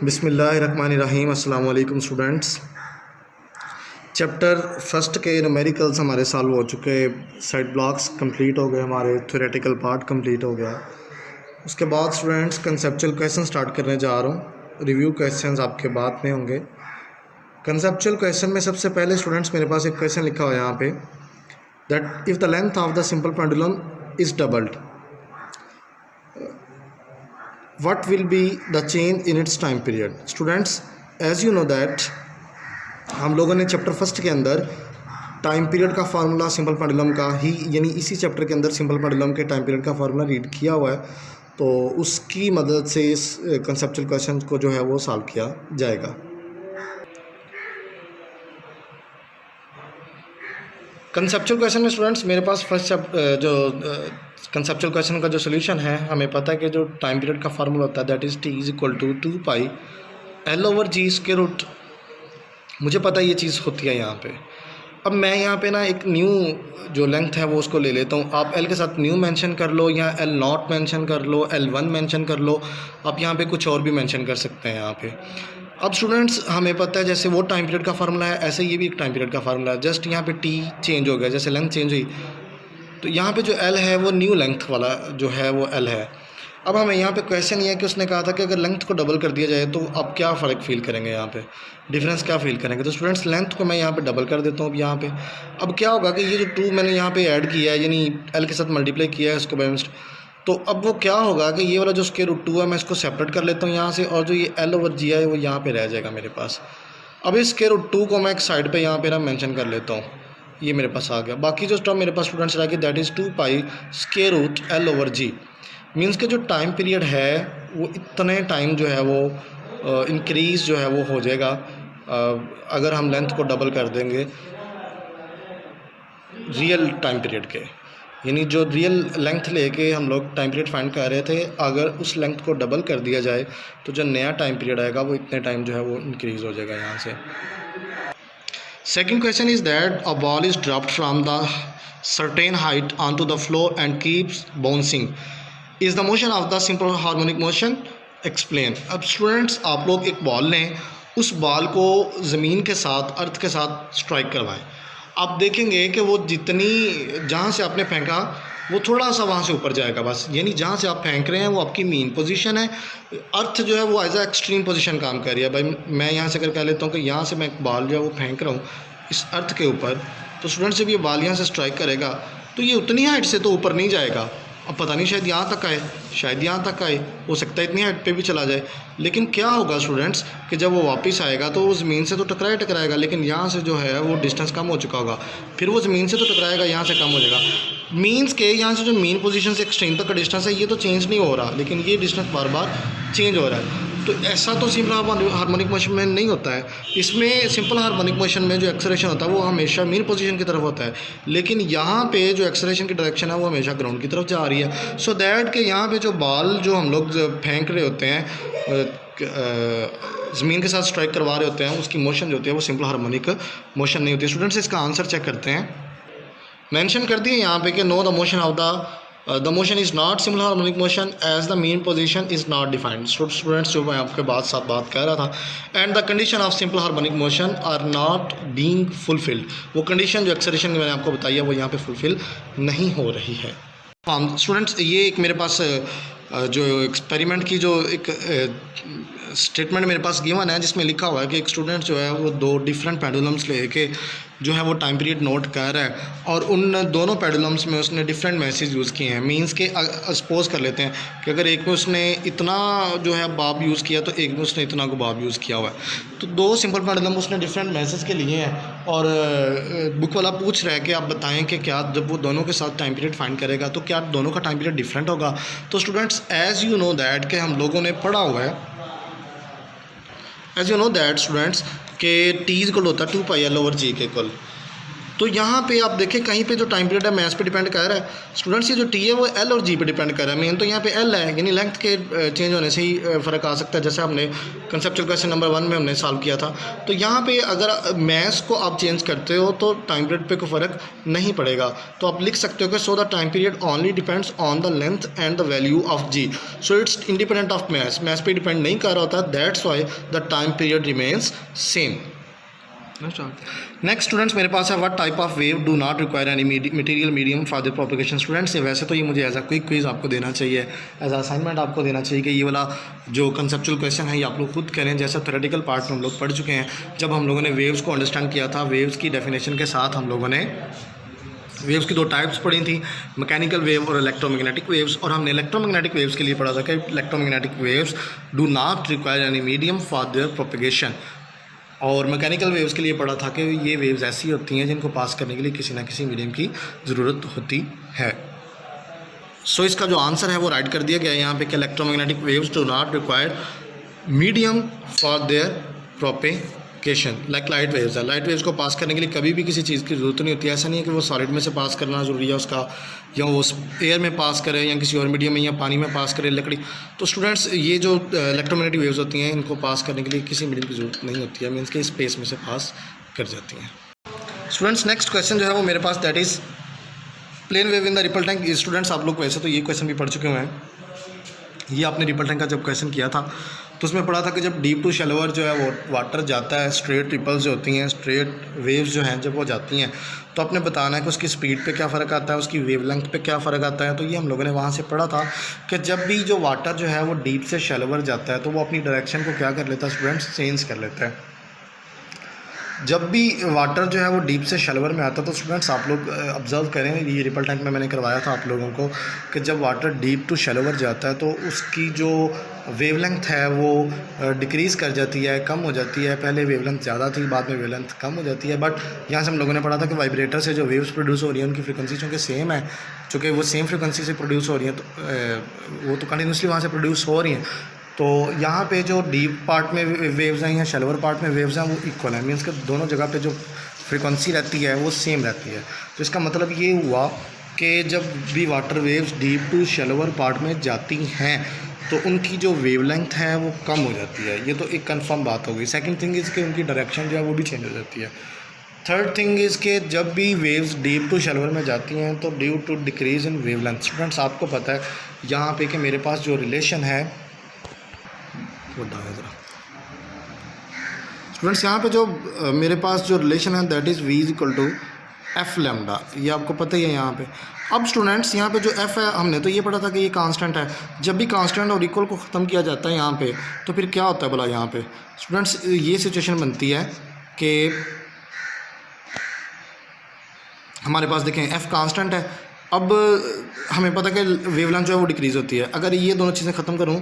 बिस्मिल्लाहिर्रहमानिर्रहीम। अस्सलाम वालेकुम स्टूडेंट्स। चैप्टर फर्स्ट के न्यूमेरिकल्स हमारे सॉल्व हो चुके, साइड ब्लॉक्स कंप्लीट हो गए, हमारे थ्योरेटिकल पार्ट कंप्लीट हो गया। उसके बाद स्टूडेंट्स कंसेप्चुअल क्वेश्चन स्टार्ट करने जा रहा हूँ। रिव्यू क्वेश्चंस आपके बाद में होंगे। कंसेप्चुअल क्वेश्चन में सबसे पहले स्टूडेंट्स मेरे पास एक क्वेश्चन लिखा हुआ है यहाँ पे, that if the length of the simple pendulum is doubled, what will be the change in its time period? Students, as you know that हम लोगों ने चैप्टर फर्स्ट के अंदर टाइम पीरियड का फार्मूला सिंपल पेंडुलम का ही, यानी इसी chapter के अंदर सिंपल पेंडुलम के टाइम पीरियड का फार्मूला रीड किया हुआ है, तो उसकी मदद से इस कंसेप्चुअल क्वेश्चन को जो है वो सॉल्व किया जाएगा। कंसेप्चुअल क्वेश्चन में स्टूडेंट्स मेरे पास फर्स्ट जो कंसेप्चुअल क्वेश्चन का जो सोल्यूशन है, हमें पता है कि जो टाइम पीरियड का फार्मूला होता है that is T is equal to 2 L over G square root. मुझे पता है ये चीज़ होती है यहाँ पे। अब मैं यहाँ पे ना एक न्यू जो लेंथ है वो उसको ले लेता हूँ। आप L के साथ न्यू मेंशन कर लो या L नॉट मेंशन कर लो, L1 मेंशन कर लो, आप यहाँ पे कुछ और भी मेंशन कर सकते हैं यहाँ पे। अब स्टूडेंट्स हमें पता है जैसे वो टाइम पीरियड का फार्मूला है, ऐसे ये भी एक टाइम पीरियड का फार्मूला है। जस्ट यहाँ पे टी चेंज हो गया, जैसे लेंथ चेंज हुई तो यहाँ पे जो L है वो न्यू लेंथ वाला जो है वो L है। अब हमें यहाँ पे क्वेश्चन ये है कि उसने कहा था कि अगर लेंथ को डबल कर दिया जाए तो आप क्या फ़र्क फील करेंगे, यहाँ पे डिफरेंस क्या फील करेंगे। तो स्टूडेंट्स लेंथ को मैं यहाँ पे डबल कर देता हूँ। अब यहाँ पे अब क्या होगा कि ये जो 2 मैंने यहाँ पे ऐड किया है, यानी L के साथ मल्टीप्लाई किया है इसको बैलेंस्ड, तो अब वो क्या होगा कि ये वाला जो स्क्वायर रूट 2 है मैं इसको सेपरेट कर लेता हूँ यहाँ से, और जो ये L ओवर जी है वो यहाँ पर रह जाएगा मेरे पास। अब इस स्क्वायर रूट 2 को मैं एक साइड पर यहाँ पर ना मैंशन कर लेता हूँ, ये मेरे पास आ गया। बाकी जो टर्म मेरे पास स्टूडेंट्स रह गई that is 2 square root L over G. Means के जो टाइम पीरियड है वो इतने टाइम जो है वो इंक्रीज़ जो है वो हो जाएगा अगर हम लेंथ को डबल कर देंगे रियल टाइम पीरियड के, यानी जो रियल लेंथ लेके हम लोग टाइम पीरियड फाइंड कर रहे थे, अगर उस लेंथ को डबल कर दिया जाए तो जो नया टाइम पीरियड आएगा वो इतने टाइम जो है वो इंक्रीज़ हो जाएगा यहाँ से। Second question is that a ball is dropped from the certain height onto the floor and keeps bouncing. Is the motion of the simple harmonic motion? Explain. अब स्टूडेंट्स आप लोग एक बॉल लें, उस बॉल को ज़मीन के साथ, अर्थ के साथ स्ट्राइक करवाएं। आप देखेंगे कि वो जितनी जहाँ से आपने फेंका वो थोड़ा सा वहाँ से ऊपर जाएगा बस, यानी जहाँ से आप फेंक रहे हैं वो आपकी मीन पोजीशन है। अर्थ जो है वो एज ए एक्सट्रीम पोजीशन काम कर रही है। भाई मैं यहाँ से अगर कह लेता हूँ कि यहाँ से मैं एक बॉल जो है वो फेंक रहा हूँ इस अर्थ के ऊपर, तो स्टूडेंट जब ये बॉल यहाँ से स्ट्राइक करेगा तो ये उतनी हाइट से तो ऊपर नहीं जाएगा। अब पता नहीं शायद यहाँ तक आए, शायद यहाँ तक आए, हो सकता है इतनी हाइट पे भी चला जाए। लेकिन क्या होगा स्टूडेंट्स कि जब वो वापस आएगा तो वो ज़मीन से तो टकराएगा, लेकिन यहाँ से जो है वो डिस्टेंस कम हो चुका होगा, फिर वो ज़मीन से तो टकराएगा, यहाँ से कम हो जाएगा। मीन्स के यहाँ से जो मीन पोजीशन से एक्सट्रीम तक का डिस्टेंस है ये तो चेंज नहीं हो रहा, लेकिन ये डिस्टेंस बार बार चेंज हो रहा है। तो ऐसा तो सिंपल हार्मोनिक मोशन में नहीं होता है। इसमें सिंपल हार्मोनिक मोशन में जो एक्सेलरेशन होता है वो हमेशा मीन पोजीशन की तरफ होता है, लेकिन यहाँ पे जो एक्सेलरेशन की डायरेक्शन है वो हमेशा ग्राउंड की तरफ जा रही है। सो दैट कि यहाँ पे जो बॉल जो हम लोग फेंक रहे होते हैं, ज़मीन के साथ स्ट्राइक करवा रहे होते हैं, उसकी मोशन जो होती है वो सिंपल हार्मोनिक मोशन नहीं होती है। स्टूडेंट्स इसका आंसर चेक करते हैं। मेंशन कर दिए यहाँ पे कि no the motion of the motion is not simple harmonic motion as the mean position is not defined. Students जो मैं आपके साथ बात कह रहा था, and the condition of simple harmonic motion are not being fulfilled, वो कंडीशन जो एक्सेलरेशन की मैंने आपको बताई है वो यहाँ पे फुलफिल नहीं हो रही है। हाँ स्टूडेंट्स, ये एक मेरे पास जो एक्सपेरिमेंट की जो एक स्टेटमेंट मेरे पास गिवन है जिसमें लिखा हुआ है कि एक स्टूडेंट जो है वो 2 डिफरेंट पेंडुलम्स लेके जो है वो टाइम पीरियड नोट कर रहा है, और उन दोनों पेंडुलम्स में उसने डिफरेंट मैसेज यूज़ किए हैं। मींस के सपोज कर लेते हैं कि अगर एक में उसने इतना जो है बाब यूज़ किया तो एक में उसने इतना को बाब यूज़ किया हुआ है, तो 2 सिंपल पेंडुलम उसने डिफरेंट मैसेज के लिए हैं। और बुक वाला पूछ रहा है कि आप बताएं कि क्या जब वो दोनों के साथ टाइम पीरियड फाइंड करेगा तो क्या दोनों का टाइम पीरियड डिफरेंट होगा। तो students as you know that कि हम लोगों ने पढ़ा हुआ है, as you know that students के टी इक्वल होता है 2 L ओवर जी के इक्वल। तो यहाँ पे आप देखें कहीं पे जो टाइम पीरियड है मैथ्स पे डिपेंड कर रहा है स्टूडेंट्स, ये जो टी है वो एल और जी पे डिपेंड कर रहा है। मेन तो यहाँ पे एल है, यानी लेंथ के चेंज होने से ही फ़र्क आ सकता है, जैसे हमने कंसेप्चुअल क्वेश्चन नंबर 1 में हमने सॉल्व किया था। तो यहाँ पे अगर मैथ्स को आप चेंज करते हो तो टाइम पीरियड पे कोई फ़र्क नहीं पड़ेगा। तो आप लिख सकते हो कि so the time period only depends on the length and the value of g, so it's independent of maths, maths पे डिपेंड नहीं कर रहा होता, that's why the time period remains same. Next students मेरे पास है what type of wave do not require any material medium for the propagation. Students वैसे तो ये मुझे एज अ क्विक क्विज आपको देना चाहिए, एज अ असाइनमेंट आपको देना चाहिए कि ये वाला जो कंसेप्चुअल क्वेश्चन है ये आप लोग खुद करें, जैसा थ्योरेटिकल पार्ट में हम लोग पढ़ चुके हैं। जब हम लोगों ने वेव्स को अंडरस्टैंड किया था, वेव्स की डेफिनेशन के साथ हम लोगों ने वेव्स की 2 टाइप्स पढ़ी थी, मैकेनिकल वेव और इलेक्ट्रोमैग्नेटिक वेव्स, और हमने इलेक्ट्रोमैग्नेटिक वेव्स के लिए पढ़ा था कि electromagnetic waves do not require any medium for their propagation, और मैकेनिकल वेव्स के लिए पढ़ा था कि ये वेव्स ऐसी होती हैं जिनको पास करने के लिए किसी ना किसी मीडियम की ज़रूरत होती है। सो इसका जो आंसर है वो राइट कर दिया गया है यहाँ पे कि electromagnetic waves do not require medium for their propagation like light waves है। लाइट वेव्स को पास करने के लिए कभी भी किसी चीज़ की ज़रूरत नहीं होती है। ऐसा नहीं है कि वो सॉलिड में से पास करना ज़रूरी है उसका, या वो एयर में पास करे या किसी और मीडियम में या पानी में पास करे, लकड़ी। तो स्टूडेंट्स ये जो इलेक्ट्रोमैग्नेटिक वेव्स होती हैं इनको पास करने के लिए किसी मीडियम की ज़रूरत नहीं होती है, मीन्स के स्पेस में से पास कर जाती हैं। स्टूडेंट्स नेक्स्ट क्वेश्चन जो है वो मेरे पास that is plane wave in the ripple tank. Students आप लोग वैसे तो ये क्वेश्चन भी पढ़ चुके हुए हैं, ये आपने रिपल टैंक का जब क्वेश्चन किया था तो उसमें पढ़ा था कि जब डीप टू शैलोअर जो है वो वाटर जाता है, स्ट्रेट रिपल्स जो होती हैं, स्ट्रेट वेव्स जो हैं जब वो जाती हैं तो आपने बताना है कि उसकी स्पीड पे क्या फ़र्क आता है, उसकी वेवलेंथ पे क्या फ़र्क आता है। तो ये हम लोगों ने वहाँ से पढ़ा था कि जब भी जो वाटर जो है वो डीप से शैलोअर जाता है तो वो अपनी डायरेक्शन को क्या कर लेता है स्टूडेंट्स, चेंज कर लेता है। जब भी वाटर जो है वो डीप से शैलोअर में आता है तो स्टूडेंट्स आप लोग ऑब्जर्व करें, ये रिपल टैंक में मैंने करवाया था आप लोगों को कि जब वाटर डीप टू शैलोअर जाता है तो उसकी जो वेवलेंथ है वो डिक्रीज़ कर जाती है, कम हो जाती है। पहले वेवलेंथ ज़्यादा थी, बाद में वेवलेंथ कम हो जाती है। बट यहाँ से हम लोगों ने पढ़ा था कि वाइब्रेटर से जो वेव्स प्रोड्यूस हो रही हैं उनकी फ्रिक्वेंसी चूँकि सेम है, चूँकि वो सेम फ्रिक्वेंसी से प्रोड्यूस हो रही हैं तो वो तो कंटिन्यूसली वहाँ से प्रोड्यूस हो रही हैं। तो यहाँ पे जो डीप पार्ट में वेव्स हैं या शैलोअर पार्ट में वेव्स हैं वो इक्वल है, मीन्स कि दोनों जगह पे जो फ्रीक्वेंसी रहती है वो सेम रहती है। तो इसका मतलब ये हुआ कि जब भी water waves deep to shallower part में जाती हैं तो उनकी जो वेवलेंथ है वो कम हो जाती है। ये तो एक कंफर्म बात हो गई। सेकंड थिंग इज़ कि उनकी डायरेक्शन जो है वो भी चेंज हो जाती है। थर्ड थिंग इज़ कि जब भी वेव्स डीप टू शैलोअर में जाती हैं तो due to decrease in wavelength, students आपको पता है यहाँ पे कि मेरे पास जो रिलेशन है वो ज़रा स्टूडेंट्स यहाँ पे जो मेरे पास जो रिलेशन है that is v is equal to f lambda, ये आपको पता ही है यहाँ पे। अब स्टूडेंट्स यहाँ पे जो f है हमने तो ये पढ़ा था कि ये कांस्टेंट है। जब भी कांस्टेंट और इक्वल को ख़त्म किया जाता है यहाँ पे तो फिर क्या होता है भला, यहाँ पे स्टूडेंट्स ये सिचुएशन बनती है कि हमारे पास देखें f कांस्टेंट है, अब हमें पता है कि वेवलेंथ जो है वो डिक्रीज़ होती है। अगर ये दोनों चीज़ें ख़त्म करूँ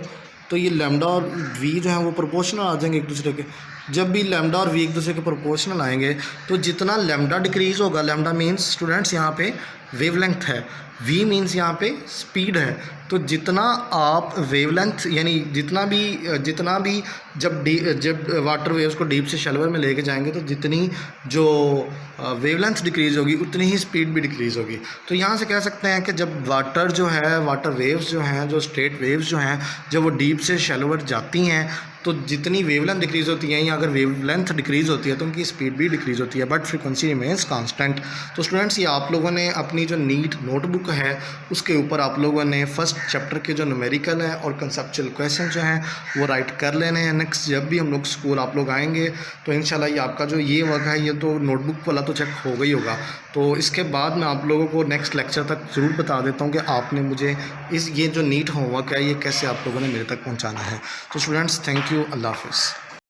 तो ये लैम्डा और v जो है वो प्रोपोर्शनल आ जाएंगे एक दूसरे के। जब भी लैम्डा और v एक दूसरे के प्रोपोर्शनल आएंगे तो जितना लैम्डा डिक्रीज़ होगा, लैम्डा मीन्स स्टूडेंट्स यहाँ पे वेवलेंथ है, v मीन्स यहाँ पे स्पीड है, तो जितना आप वेवलेंथ यानी जितना भी जब वाटर वेव्स को डीप से शैलोअर में लेके जाएंगे तो जितनी जो वेवलेंथ डिक्रीज़ होगी उतनी ही स्पीड भी डिक्रीज़ होगी। तो यहाँ से कह सकते हैं कि जब वाटर वेव्स जो हैं, जो स्ट्रेट वेव्स जो हैं, जब वो डीप से शैलोअर जाती हैं तो जितनी वेवलेंथ डिक्रीज़ होती है या अगर वेवलेंथ डिक्रीज़ होती है तो उनकी स्पीड भी डिक्रीज़ होती है, बट फ्रीक्वेंसी रिमेंस कांस्टेंट। तो स्टूडेंट्स ये आप लोगों ने अपनी जो नीट नोटबुक है उसके ऊपर आप लोगों ने फर्स्ट चैप्टर के जो न्यूमेरिकल हैं और कंसेप्चुअल क्वेश्चन जो हैं वो राइट कर लेने हैं। नेक्स्ट जब भी हम लोग स्कूल आप लोग आएंगे तो इंशाल्लाह ये आपका जो ये वर्क है ये तो नोटबुक वाला तो चेक हो गई होगा। तो इसके बाद मैं आप लोगों को नेक्स्ट लेक्चर तक ज़रूर बता देता हूँ कि आपने मुझे ये जो नीट होमवर्क है ये कैसे आप लोगों ने मेरे तक पहुँचाना है। तो स्टूडेंट्स थैंक यू, अल्लाह हाफ़िज़।